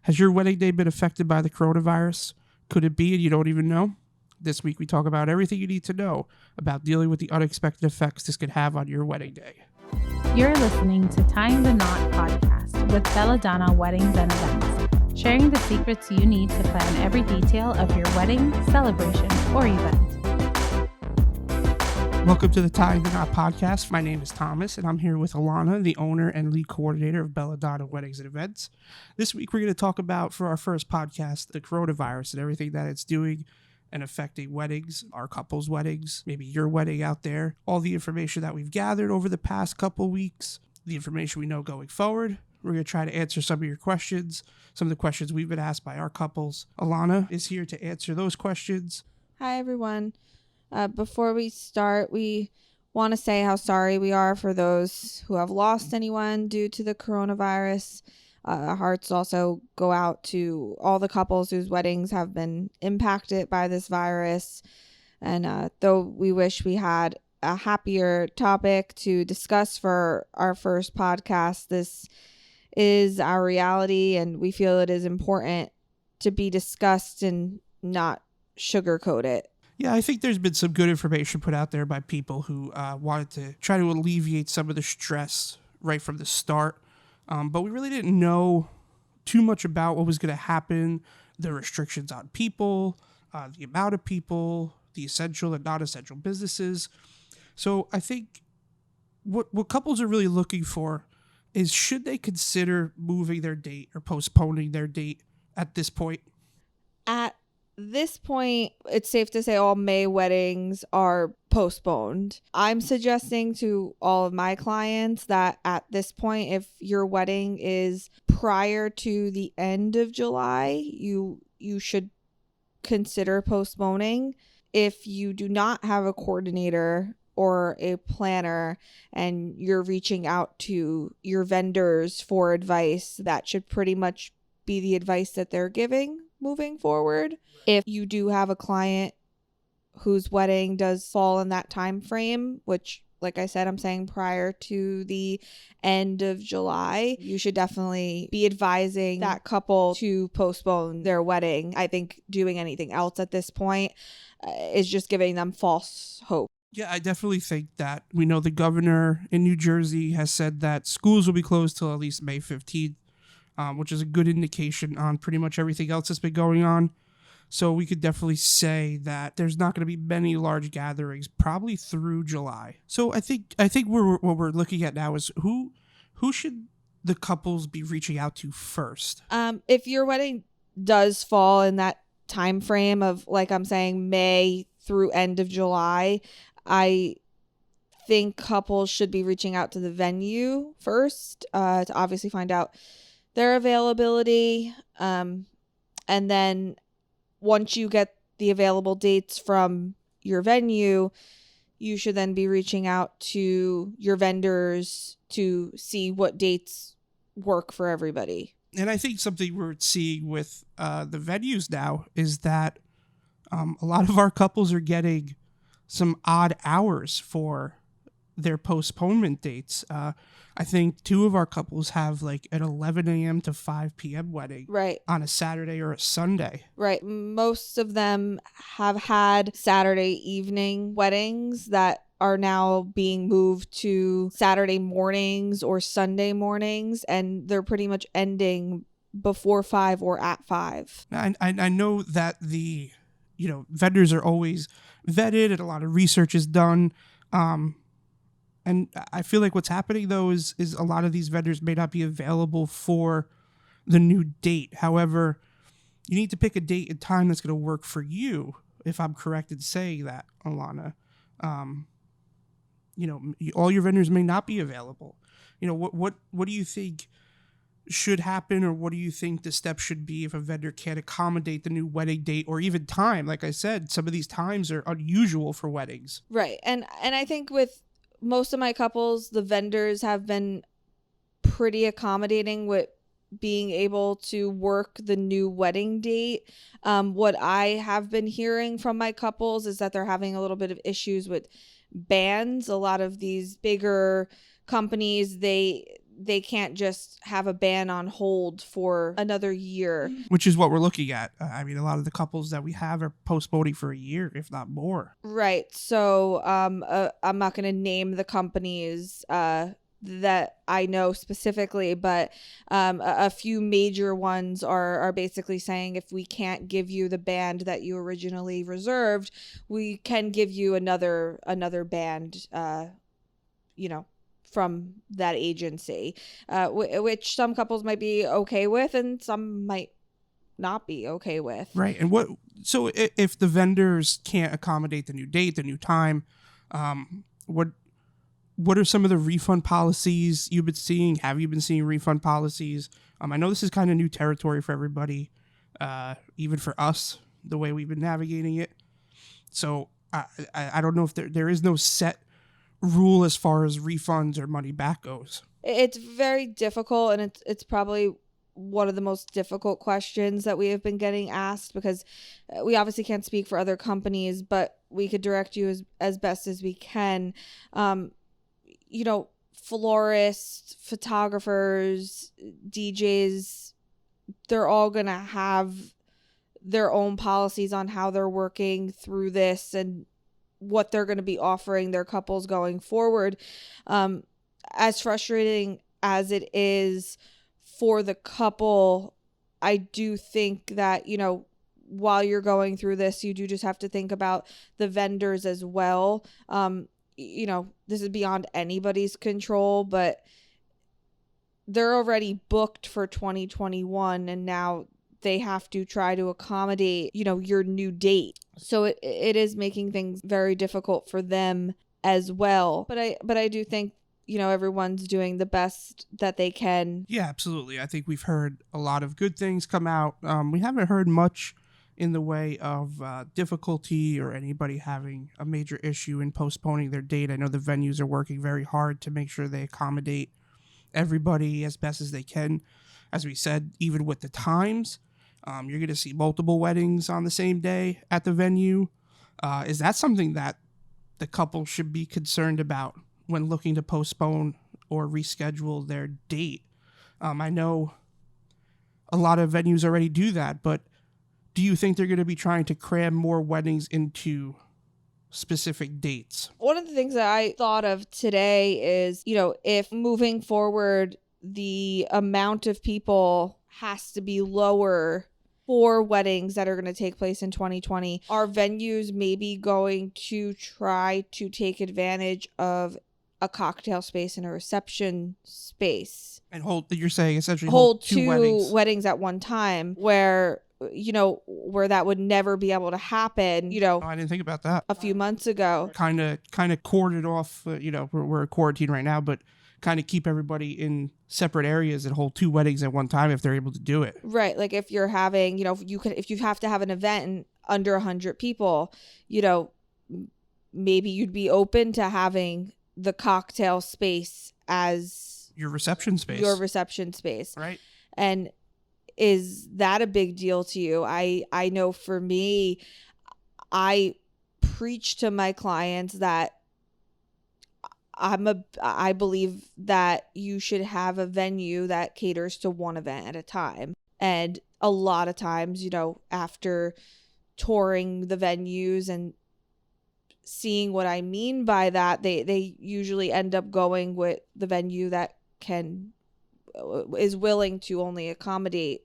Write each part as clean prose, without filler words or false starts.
Has your wedding day been affected by the coronavirus? Could it be and you don't even know? This week we talk about everything you need to know about dealing with the unexpected effects this could have on your wedding day. You're listening to Tying the Knot podcast with Donna Weddings and Events, sharing the secrets you need to plan every detail of your wedding, celebration, or event. Welcome to the Tying the Knot podcast. My name is Thomas, and I'm here with Alana, the owner and lead coordinator of Donna Weddings and Events. This week, we're going to talk about, for our first podcast, the coronavirus and everything that it's doing and affecting weddings, our couples' weddings, maybe your wedding out there, all the information that we've gathered over the past couple weeks, the information we know going forward. We're going to try to answer some of your questions, some of the questions we've been asked by our couples. Alana is here to answer those questions. Hi, everyone. Before we start, we want to say how sorry we are for those who have lost anyone due to the coronavirus. Our hearts also go out to all the couples whose weddings have been impacted by this virus. And though we wish we had a happier topic to discuss for our first podcast, this is our reality, and we feel it is important to be discussed and not sugarcoat it. Yeah, I think there's been some good information put out there by people who wanted to try to alleviate some of the stress right from the start. But we really didn't know too much about what was going to happen, the restrictions on people, the amount of people, the essential and non-essential businesses. So I think what couples are really looking for is, should they consider moving their date or postponing their date at this point? At this point, it's safe to say all May weddings are postponed. I'm suggesting to all of my clients that at this point, if your wedding is prior to the end of July, you should consider postponing. If you do not have a coordinator or a planner and you're reaching out to your vendors for advice, that should pretty much be the advice that they're giving moving forward. If you do have a client whose wedding does fall in that time frame, which, like I said, I'm saying prior to the end of July, you should definitely be advising that couple to postpone their wedding. I think doing anything else at this point is just giving them false hope. Yeah, I definitely think that. We know the governor in New Jersey has said that schools will be closed till at least May 15th, which is a good indication on pretty much everything else that's been going on. So we could definitely say that there's not going to be many large gatherings probably through July. So I think what we're looking at now is who should the couples be reaching out to first? If your wedding does fall in that time frame of, like I'm saying, May through end of July, I think couples should be reaching out to the venue first to obviously find out their availability. And then once you get the available dates from your venue, you should then be reaching out to your vendors to see what dates work for everybody. And I think something we're seeing with the venues now is that a lot of our couples are getting some odd hours for their postponement dates. I think two of our couples have like an 11 a.m. to 5 p.m. wedding on a Saturday or a Sunday. Right. Most of them have had Saturday evening weddings that are now being moved to Saturday mornings or Sunday mornings, and they're pretty much ending before 5 or at 5. I know that the vendors are always vetted and a lot of research is done. And I feel like what's happening, though, is a lot of these vendors may not be available for the new date. However, you need to pick a date and time that's going to work for you, if I'm correct in saying that, Alana. All your vendors may not be available. What do you think should happen, or what do you think the steps should be if a vendor can't accommodate the new wedding date or even time? Like I said, some of these times are unusual for weddings. Right. And I think with most of my couples, the vendors have been pretty accommodating with being able to work the new wedding date. What I have been hearing from my couples is that they're having a little bit of issues with bands. A lot of these bigger companies, they they can't just have a ban on hold for another year. Which is what we're looking at. I mean, a lot of the couples that we have are postponing for a year, if not more. Right. So I'm not going to name the companies that I know specifically, but a few major ones are basically saying if we can't give you the band that you originally reserved, we can give you another band, from that agency, which some couples might be okay with and some might not be okay with. Right. And so if the vendors can't accommodate the new date, the new time, what are some of the refund policies you've been seeing? Have you been seeing refund policies? I know this is kind of new territory for everybody, even for us, the way we've been navigating it. So I don't know if there is no set rule as far as refunds or money back goes. It's very difficult, and it's probably one of the most difficult questions that we have been getting asked, because we obviously can't speak for other companies, but we could direct you as best as we can. Florists, photographers, DJs, they're all going to have their own policies on how they're working through this and what they're going to be offering their couples going forward. As frustrating as it is for the couple, I do think that, while you're going through this, you do just have to think about the vendors as well. This is beyond anybody's control, but they're already booked for 2021, and now they have to try to accommodate, your new date. So it is making things very difficult for them as well. But I do think, everyone's doing the best that they can. Yeah, absolutely. I think we've heard a lot of good things come out. We haven't heard much in the way of difficulty or anybody having a major issue in postponing their date. I know the venues are working very hard to make sure they accommodate everybody as best as they can. As we said, even with the times, you're going to see multiple weddings on the same day at the venue. Is that something that the couple should be concerned about when looking to postpone or reschedule their date? I know a lot of venues already do that, but do you think they're going to be trying to cram more weddings into specific dates? One of the things that I thought of today is, if moving forward, the amount of people has to be lower for weddings that are going to take place in 2020, are venues maybe going to try to take advantage of a cocktail space and a reception space? And you're saying essentially hold two weddings at one time, where that would never be able to happen, Oh, I didn't think about that. a few months ago. Kind of corded off, we're in quarantine right now, but kind of keep everybody in separate areas and hold two weddings at one time if they're able to do it. Right. Like if you're having, if you have to have an event and under 100 people, maybe you'd be open to having the cocktail space as your reception space. Right. And is that a big deal to you? I know for me, I preach to my clients that I believe that you should have a venue that caters to one event at a time. And a lot of times, after touring the venues and seeing what I mean by that, they usually end up going with the venue that is willing to only accommodate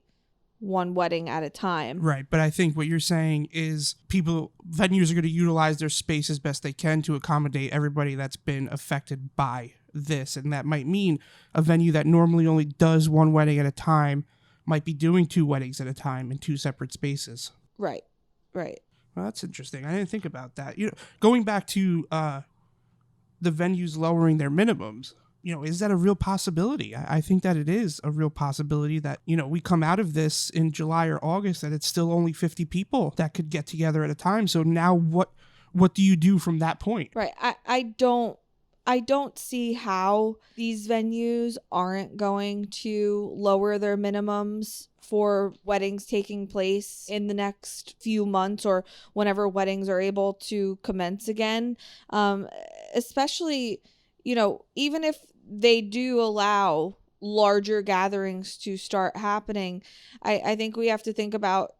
one wedding at a time. Right. But I think what you're saying is venues are going to utilize their space as best they can to accommodate everybody that's been affected by this. And that might mean a venue that normally only does one wedding at a time might be doing two weddings at a time in two separate spaces. Right. Well, that's interesting. I didn't think about that. Going back to the venues lowering their minimums, is that a real possibility? I think that it is a real possibility that, we come out of this in July or August and it's still only 50 people that could get together at a time. So now what do you do from that point? Right. I don't see how these venues aren't going to lower their minimums for weddings taking place in the next few months or whenever weddings are able to commence again. Especially, even if they do allow larger gatherings to start happening, I think we have to think about,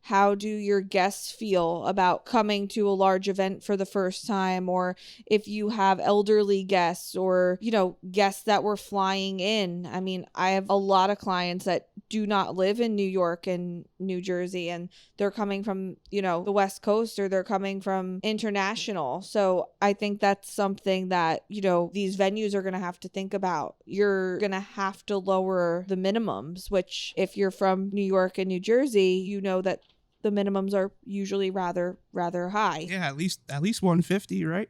how do your guests feel about coming to a large event for the first time, or if you have elderly guests or, guests that were flying in. I mean, I have a lot of clients that do not live in New York and New Jersey, and they're coming from, the West Coast, or they're coming from international. So I think that's something that, these venues are going to have to think about. You're going to have to lower the minimums, which if you're from New York and New Jersey, you know that the minimums are usually rather high. Yeah, at least 150, right?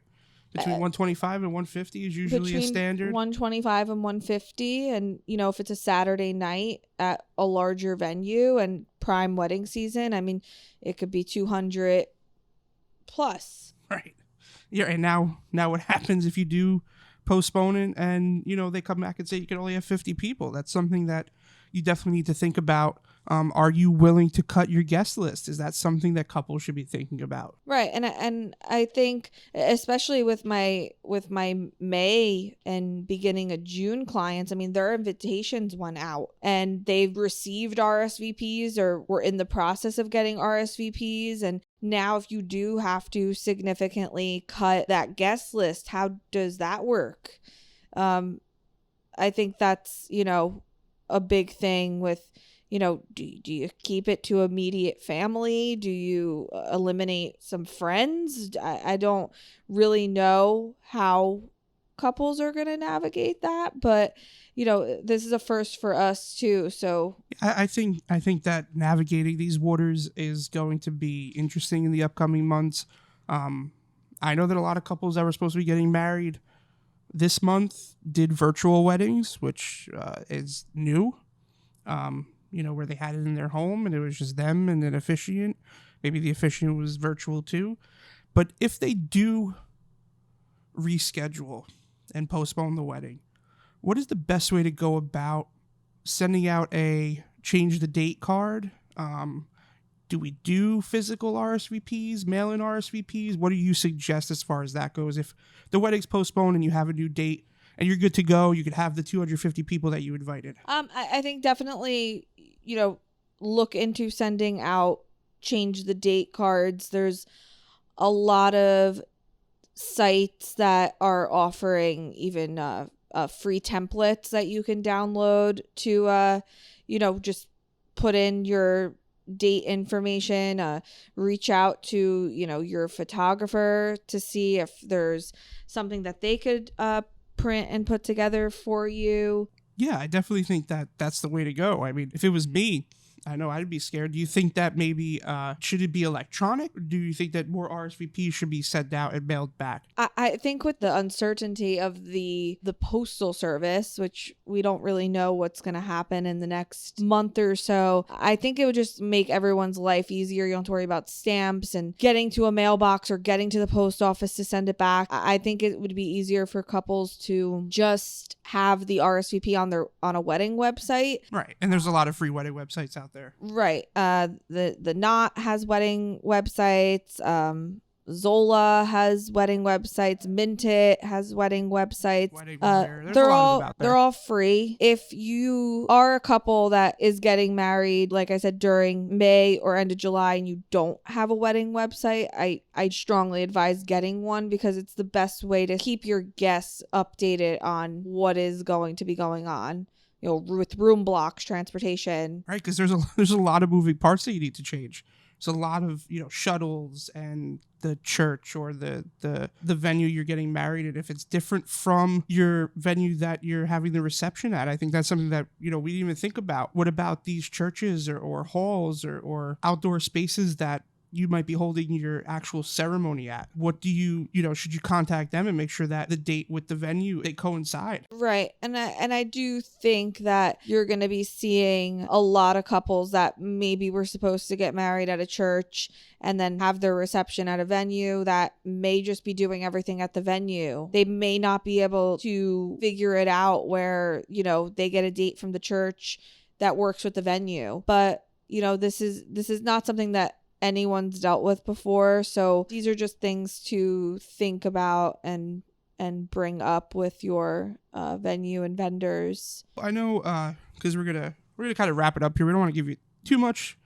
Between 125 and 150 is usually a standard. 125 and 150, and if it's a Saturday night at a larger venue and prime wedding season, I mean, it could be 200 plus. Right. Yeah, and now what happens if you do postpone it and they come back and say you can only have 50 people? That's something that you definitely need to think about. Are you willing to cut your guest list? Is that something that couples should be thinking about? Right. And I think especially with my May and beginning of June clients, I mean, their invitations went out and they've received RSVPs or were in the process of getting RSVPs. And now if you do have to significantly cut that guest list, how does that work? I think that's, a big thing with, do you keep it to immediate family? Do you eliminate some friends? I don't really know how couples are going to navigate that, but this is a first for us too. So I think that navigating these waters is going to be interesting in the upcoming months. I know that a lot of couples that were supposed to be getting married this month did virtual weddings, which is new. Where they had it in their home and it was just them and an officiant. Maybe the officiant was virtual too. But if they do reschedule and postpone the wedding, what is the best way to go about sending out a change the date card? Do we do physical RSVPs, mail-in RSVPs? What do you suggest as far as that goes? If the wedding's postponed and you have a new date and you're good to go, you could have the 250 people that you invited. I think definitely, look into sending out change the date cards. There's a lot of sites that are offering even free templates that you can download to, just put in your date information, reach out to, your photographer to see if there's something that they could print and put together for you. Yeah, I definitely think that that's the way to go. I mean, if it was me, I know I'd be scared. Do you think that maybe should it be electronic? Or do you think that more RSVPs should be sent out and mailed back? I think with the uncertainty of the postal service, which we don't really know what's going to happen in the next month or so, I think it would just make everyone's life easier. You don't have to worry about stamps and getting to a mailbox or getting to the post office to send it back. I think it would be easier for couples to just have the RSVP on a wedding website. Right. And there's a lot of free wedding websites out there. Right. The Knot has wedding websites. Zola has wedding websites. Mintit has wedding websites. They're all free. If you are a couple that is getting married, like I said, during May or end of July, and you don't have a wedding website, I strongly advise getting one, because it's the best way to keep your guests updated on what is going to be going on. With room blocks, transportation. Right, because there's a lot of moving parts that you need to change. There's a lot of, shuttles and the church or the venue you're getting married at. If it's different from your venue that you're having the reception at, I think that's something that, we didn't even think about. What about these churches or halls or outdoor spaces that you might be holding your actual ceremony at? What do you should you contact them and make sure that the date with the venue, they coincide? Right. And I do think that you're going to be seeing a lot of couples that maybe were supposed to get married at a church and then have their reception at a venue that may just be doing everything at the venue. They may not be able to figure it out where, they get a date from the church that works with the venue. But, this is not something that anyone's dealt with before, so these are just things to think about and and bring up with your venue and vendors? I know because we're gonna kind of wrap it up here. We don't want to give you too much,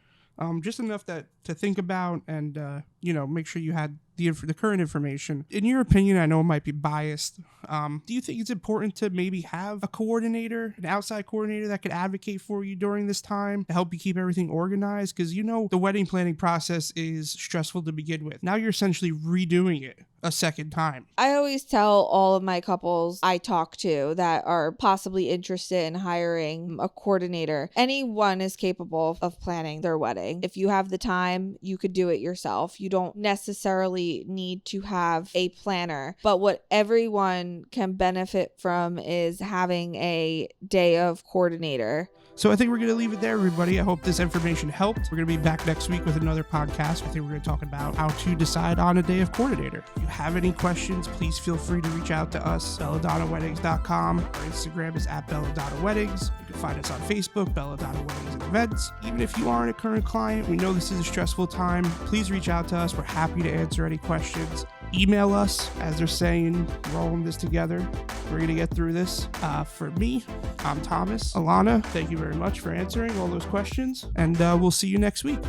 just enough that to think about and make sure you had the current information. In your opinion, I know it might be biased. Do you think it's important to maybe have a coordinator, an outside coordinator that could advocate for you during this time to help you keep everything organized? Because the wedding planning process is stressful to begin with. Now you're essentially redoing it a second time. I always tell all of my couples I talk to that are possibly interested in hiring a coordinator, anyone is capable of planning their wedding. If you have the time, you could do it yourself. You don't necessarily need to have a planner, but what everyone can benefit from is having a day of coordinator. So I think we're going to leave it there, everybody. I hope this information helped. We're going to be back next week with another podcast. I think we're going to talk about how to decide on a day of coordinator. If you have any questions, please feel free to reach out to us, belladonnaweddings.com. Our Instagram is @belladonnaweddings. You can find us on Facebook, Belladonna Weddings and Events. Even if you aren't a current client, we know this is a stressful time. Please reach out to us. We're happy to answer any questions. Email us, as they're saying, we're all in this together. We're going to get through this. For me, I'm Thomas. Alana, thank you very much for answering all those questions, and we'll see you next week.